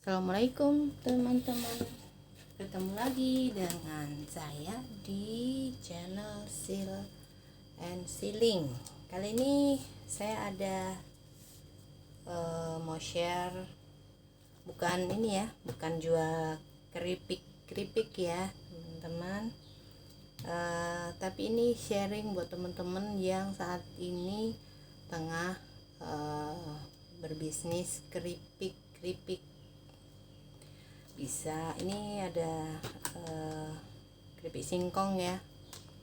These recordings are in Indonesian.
Assalamualaikum teman-teman, ketemu lagi dengan saya di channel Seal and Sealing. Kali ini saya ada mau share, bukan ini ya, bukan jual keripik ya teman-teman, tapi ini sharing buat teman-teman yang saat ini tengah berbisnis keripik. Bisa, ini ada keripik singkong ya,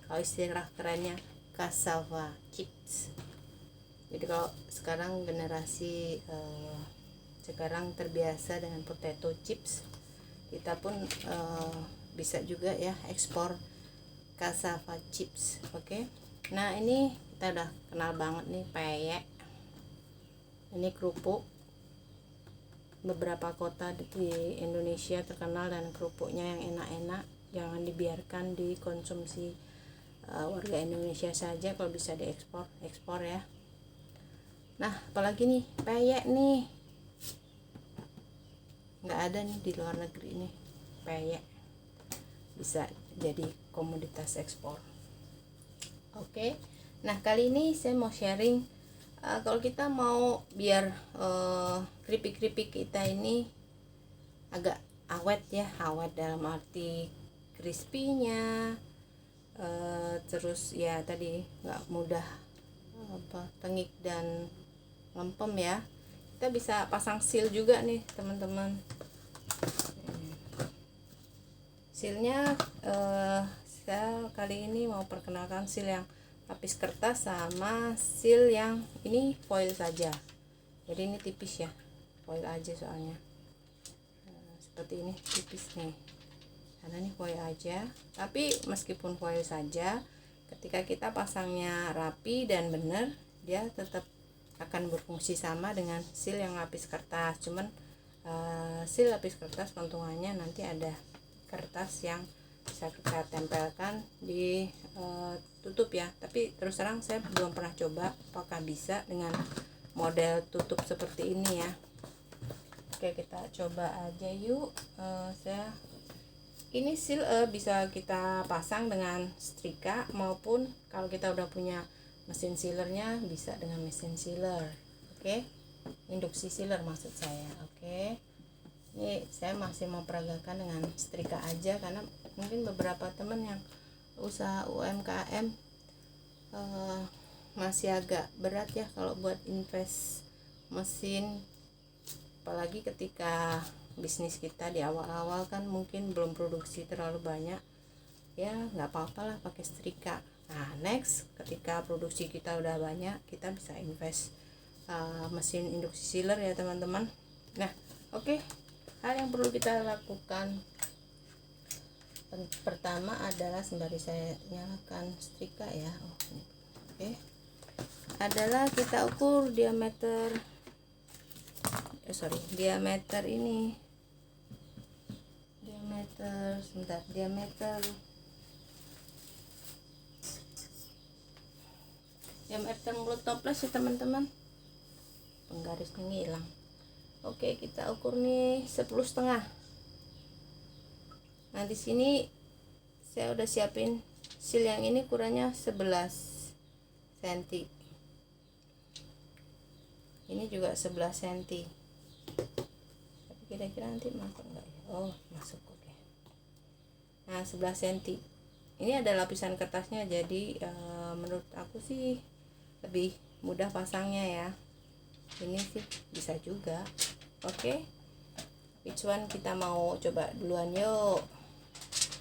kalau istilah kerennya cassava chips. Jadi kalau sekarang generasi sekarang terbiasa dengan potato chips, kita pun bisa juga ya ekspor cassava chips. Oke. Nah, ini kita udah kenal banget nih peyek. Ini kerupuk. Beberapa kota di Indonesia terkenal dan kerupuknya yang enak-enak. Jangan dibiarkan dikonsumsi warga Indonesia saja, kalau bisa ekspor ya. Nah, apalagi nih peyek nih, nggak ada nih di luar negeri nih peyek, bisa jadi komoditas ekspor. Oke. Nah, kali ini saya mau sharing, kalau kita mau biar keripik-keripik kita ini agak awet ya, awet dalam arti crispy-nya, terus ya tadi nggak mudah tengik dan lempem ya, kita bisa pasang seal juga nih teman-teman. Sealnya saya kali ini mau perkenalkan seal yang lapis kertas sama seal yang ini foil saja. Jadi ini tipis ya, foil aja soalnya. Seperti ini tipis nih, karena ini foil aja. Tapi meskipun foil saja, ketika kita pasangnya rapi dan benar, dia tetap akan berfungsi sama dengan seal yang lapis kertas. Cuman seal lapis kertas keuntungannya nanti ada kertas yang bisa kita tempelkan di tutup ya, tapi terus terang saya belum pernah coba apakah bisa dengan model tutup seperti ini ya. Oke, kita coba aja yuk. Ini seal bisa kita pasang dengan setrika, maupun kalau kita udah punya mesin sealernya bisa dengan mesin sealer. Oke, induksi sealer maksud saya. Oke, ini saya masih mau peragakan dengan setrika aja, karena mungkin beberapa teman yang usaha UMKM masih agak berat ya kalau buat invest mesin, apalagi ketika bisnis kita di awal-awal kan mungkin belum produksi terlalu banyak ya, nggak apa-apa lah pakai setrika. Nah, next ketika produksi kita udah banyak, kita bisa invest mesin induksi sealer ya teman-teman. Nah, oke. Hal yang perlu kita lakukan pertama adalah, sembari saya nyalakan setrika ya, oke, adalah kita ukur diameter ini, diameter mulut toples ya teman-teman. Penggarisnya ngilang. Oke, kita ukur nih 10,5. Nah, di sini saya udah siapin seal yang ini ukurannya 11 cm. Ini juga 11 cm. Tapi kira-kira nanti masuk enggak ya? Oh, masuk, oke. Nah, 11 cm. Ini ada lapisan kertasnya, jadi menurut aku sih lebih mudah pasangnya ya. Ini sih bisa juga. Oke, which one kita mau coba duluan yuk?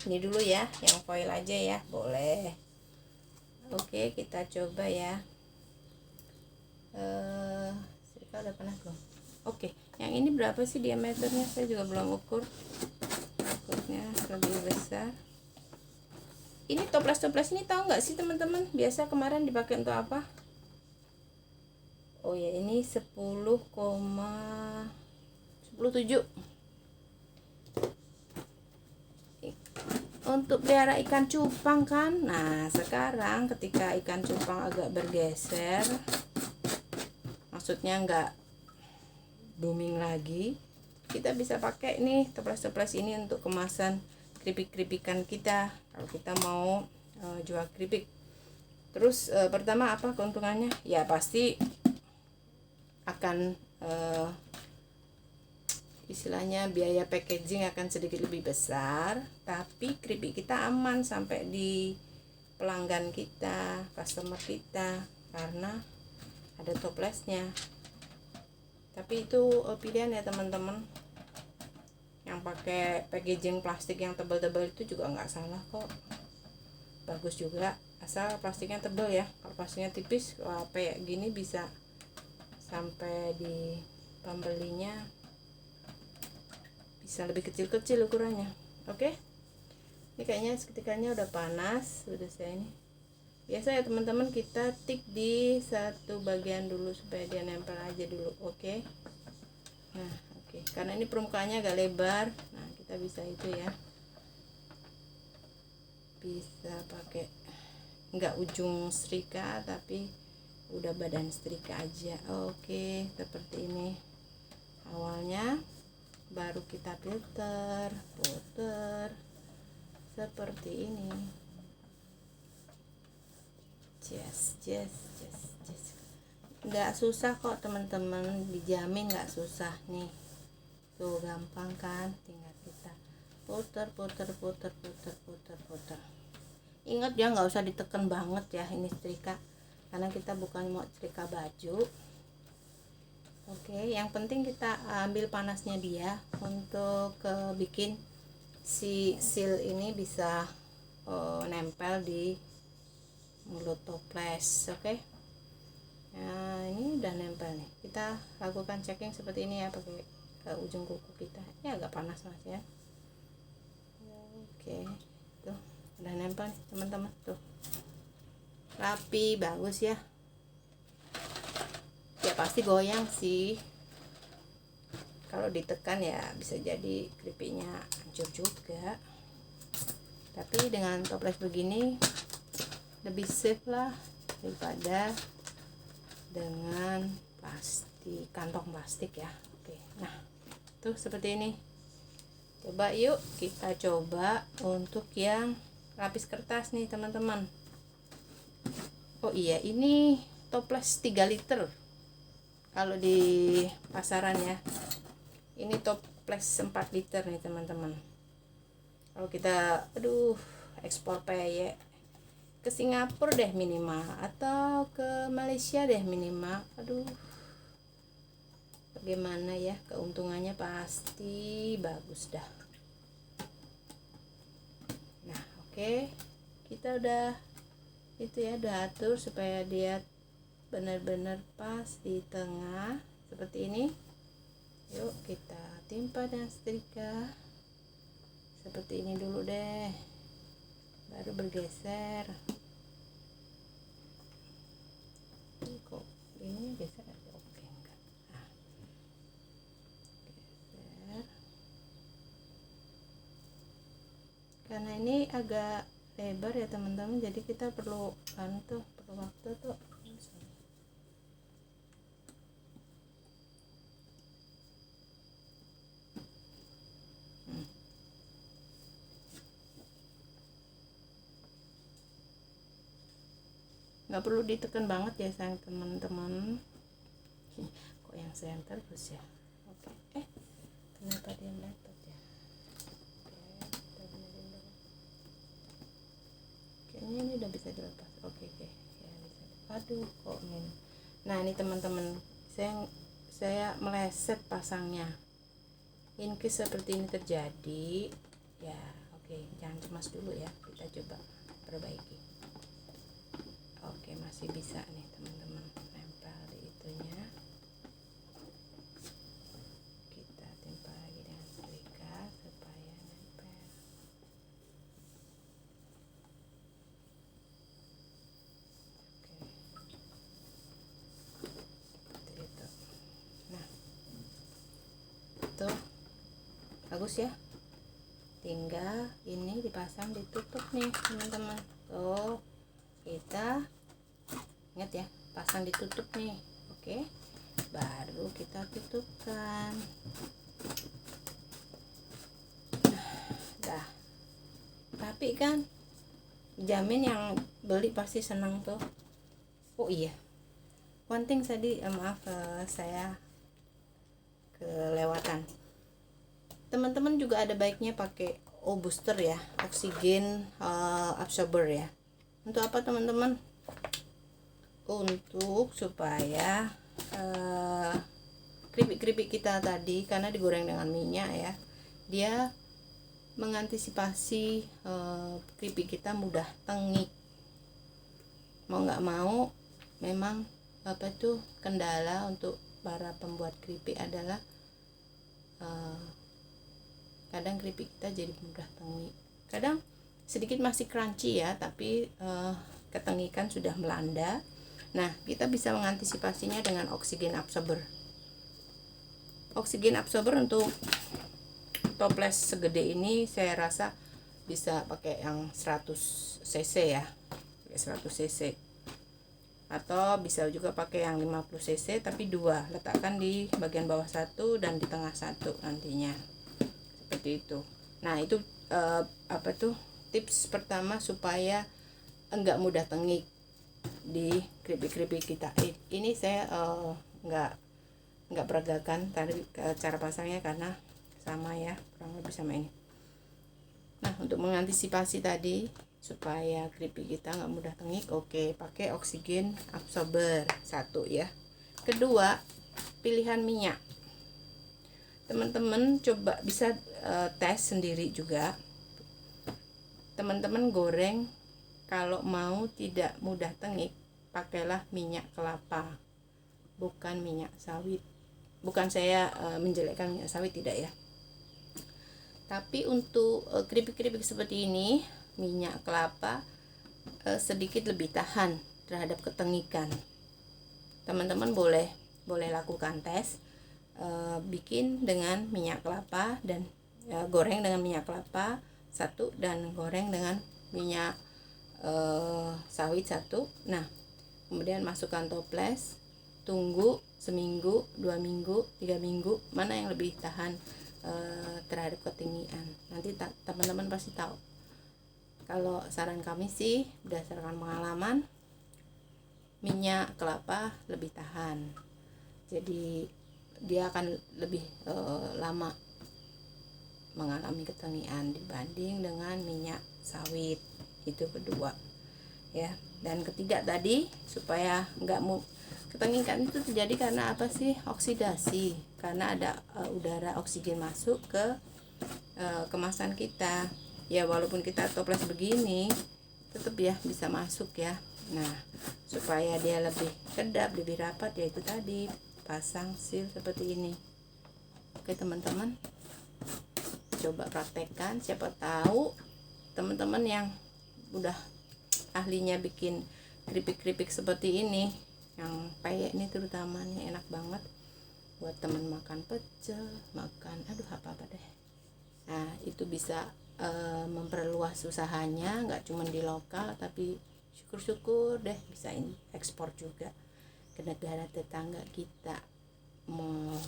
Ini dulu ya, yang foil aja ya, boleh. Oke, kita coba ya. Serika udah pernah belum? Oke, yang ini berapa sih diameternya? Saya juga belum ukur. Ukurnya lebih besar. Ini toples ini tahu nggak sih teman-teman? Biasa kemarin dipakai untuk apa? Oh ya, ini 10,17 untuk pelihara ikan cupang kan. Nah, sekarang ketika ikan cupang agak bergeser, maksudnya nggak booming lagi, kita bisa pakai nih toples-toples ini untuk kemasan keripik-keripikan kita kalau kita mau jual keripik. Terus pertama apa keuntungannya? Ya pasti akan istilahnya biaya packaging akan sedikit lebih besar, tapi keripik kita aman sampai di pelanggan kita, customer kita, karena ada toplesnya. Tapi itu pilihan ya teman-teman. Yang pakai packaging plastik yang tebal-tebal itu juga nggak salah kok, bagus juga, asal plastiknya tebal ya. Kalau plastiknya tipis, wah kayak gini bisa sampai di pembelinya bisa lebih kecil-kecil ukurannya. Oke, ini kayaknya seketikanya udah panas, udah saya ini. Biasa ya teman-teman, kita tik di satu bagian dulu supaya dia nempel aja dulu. Oke. Nah, oke. Karena ini permukaannya agak lebar, nah kita bisa itu ya. Bisa pakai enggak ujung setrika tapi udah badan setrika aja. Oke, seperti ini. Awalnya baru kita puter seperti ini. Yes. Nggak susah kok teman-teman, dijamin nggak susah nih. Tuh gampang kan, tinggal kita puter. Ingat ya, nggak usah ditekan banget ya ini setrika, karena kita bukan mau setrika baju. Oke, yang penting kita ambil panasnya dia untuk bikin si seal ini bisa nempel di mulut toples. Oke. Nah, ini udah nempel nih. Kita lakukan checking seperti ini ya, pakai ujung kuku kita. Ini agak panas Mas ya. Oke. Tuh, udah nempel nih, teman-teman. Tuh. Rapi, bagus ya. Ya pasti goyang sih. Kalau ditekan ya bisa jadi keripiknya hancur juga. Tapi dengan toples begini lebih safe lah daripada dengan plastik, kantong plastik ya. Oke, nah tuh seperti ini. Coba yuk kita coba untuk yang lapis kertas nih teman-teman. Oh iya, ini toples 3 liter kalau di pasaran ya. Ini toples 4 liter nih teman-teman. Kalau kita ekspor PY ke Singapura deh minimal, atau ke Malaysia deh minimal. Bagaimana ya, keuntungannya pasti bagus dah. Nah oke, kita udah itu ya, udah atur supaya dia benar-benar pas di tengah seperti ini. Yuk kita timpa dengan setrika seperti ini dulu deh, baru bergeser. Kok ini geser aja? Oke, enggak. Nah, geser. Karena ini agak lebar ya teman-teman, jadi kita perlu waktu tuh. Nggak perlu ditekan banget ya sayang teman-teman. Kok yang center terus ya. Oke. Kenapa dia meletot ya? Kayaknya ini udah bisa dilepas. Oke ya, bisa. Kok ini. Nah ini teman-teman, saya meleset pasangnya. In case seperti ini terjadi ya, oke, jangan cemas dulu ya, kita coba perbaiki. Oke, masih bisa nih teman-teman, nempel di itunya. Kita timpa lagi dengan setrika supaya nempel. Oke, seperti itu. Nah tuh bagus ya, tinggal ini dipasang, ditutup nih teman-teman. Tuh kita ingat ya, pasang ditutup nih. Oke, baru kita tutupkan. rapi kan, jamin yang beli pasti senang tuh. Oh iya, one thing tadi maaf, saya kelewatan. Teman-teman juga ada baiknya pakai booster ya, oksigen absorber ya. Untuk apa teman-teman? Untuk supaya keripik-keripik kita tadi, karena digoreng dengan minyak ya, dia mengantisipasi keripik kita mudah tengik. Mau nggak mau memang kendala untuk para pembuat keripik adalah kadang keripik kita jadi mudah tengik, kadang sedikit masih crunchy ya, tapi ketengikan sudah melanda. Nah, kita bisa mengantisipasinya dengan oksigen absorber. Oksigen absorber untuk toples segede ini saya rasa bisa pakai yang 100 cc ya, 100 cc, atau bisa juga pakai yang 50 cc tapi dua, letakkan di bagian bawah satu dan di tengah satu nantinya, seperti itu. Nah, itu tips pertama supaya enggak mudah tengik di keripik-keripik kita. Ini saya enggak peragakan tadi cara pasangnya karena sama ya, kurang lebih sama ini. Nah, untuk mengantisipasi tadi supaya keripik kita nggak mudah tengik, oke, pakai oksigen absorber satu ya. Kedua, pilihan minyak. Teman-teman coba bisa tes sendiri juga. Teman-teman goreng kalau mau tidak mudah tengik, pakailah minyak kelapa, bukan minyak sawit. Bukan saya menjelekkan minyak sawit, tidak ya. Tapi untuk keripik-keripik seperti ini, minyak kelapa sedikit lebih tahan terhadap ketengikan. Teman-teman boleh lakukan tes, bikin dengan minyak kelapa dan goreng dengan minyak kelapa satu, dan goreng dengan minyak sawit satu. Nah, kemudian masukkan toples, tunggu seminggu, 2 minggu, 3 minggu, mana yang lebih tahan terhadap ketinggian. Nanti teman-teman pasti tahu. Kalau saran kami sih berdasarkan pengalaman, minyak kelapa lebih tahan, jadi dia akan lebih lama mengalami ketengian dibanding dengan minyak sawit. Itu kedua ya. Dan ketiga tadi, supaya enggak ketengikan itu terjadi karena apa sih? Oksidasi, karena ada udara oksigen masuk ke kemasan kita ya. Walaupun kita toples begini tetap ya bisa masuk ya. Nah, supaya dia lebih kedap, lebih rapat, yaitu tadi pasang seal seperti ini. Oke teman-teman, coba praktekkan. Siapa tahu teman-teman yang udah ahlinya bikin keripik-keripik seperti ini, yang peyek ini terutama nih, enak banget buat temen makan pecel, makan apa-apa deh. Nah, itu bisa memperluas usahanya, nggak cuma di lokal, tapi syukur-syukur deh bisa ekspor juga ke negara tetangga kita, mau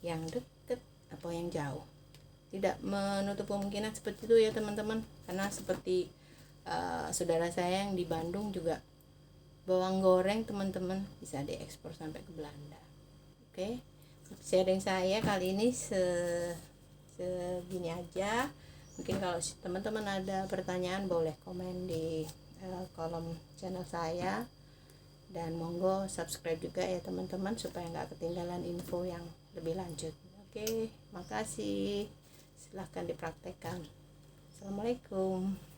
yang deket atau yang jauh. Tidak menutup kemungkinan seperti itu ya teman-teman, karena seperti saudara saya yang di Bandung juga bawang goreng teman-teman bisa diekspor sampai ke Belanda. Oke, sharing saya kali ini segini aja. Mungkin kalau teman-teman ada pertanyaan boleh komen di kolom channel saya, dan monggo subscribe juga ya teman-teman supaya nggak ketinggalan info yang lebih lanjut. Oke, makasih, silahkan dipraktekkan. Assalamualaikum.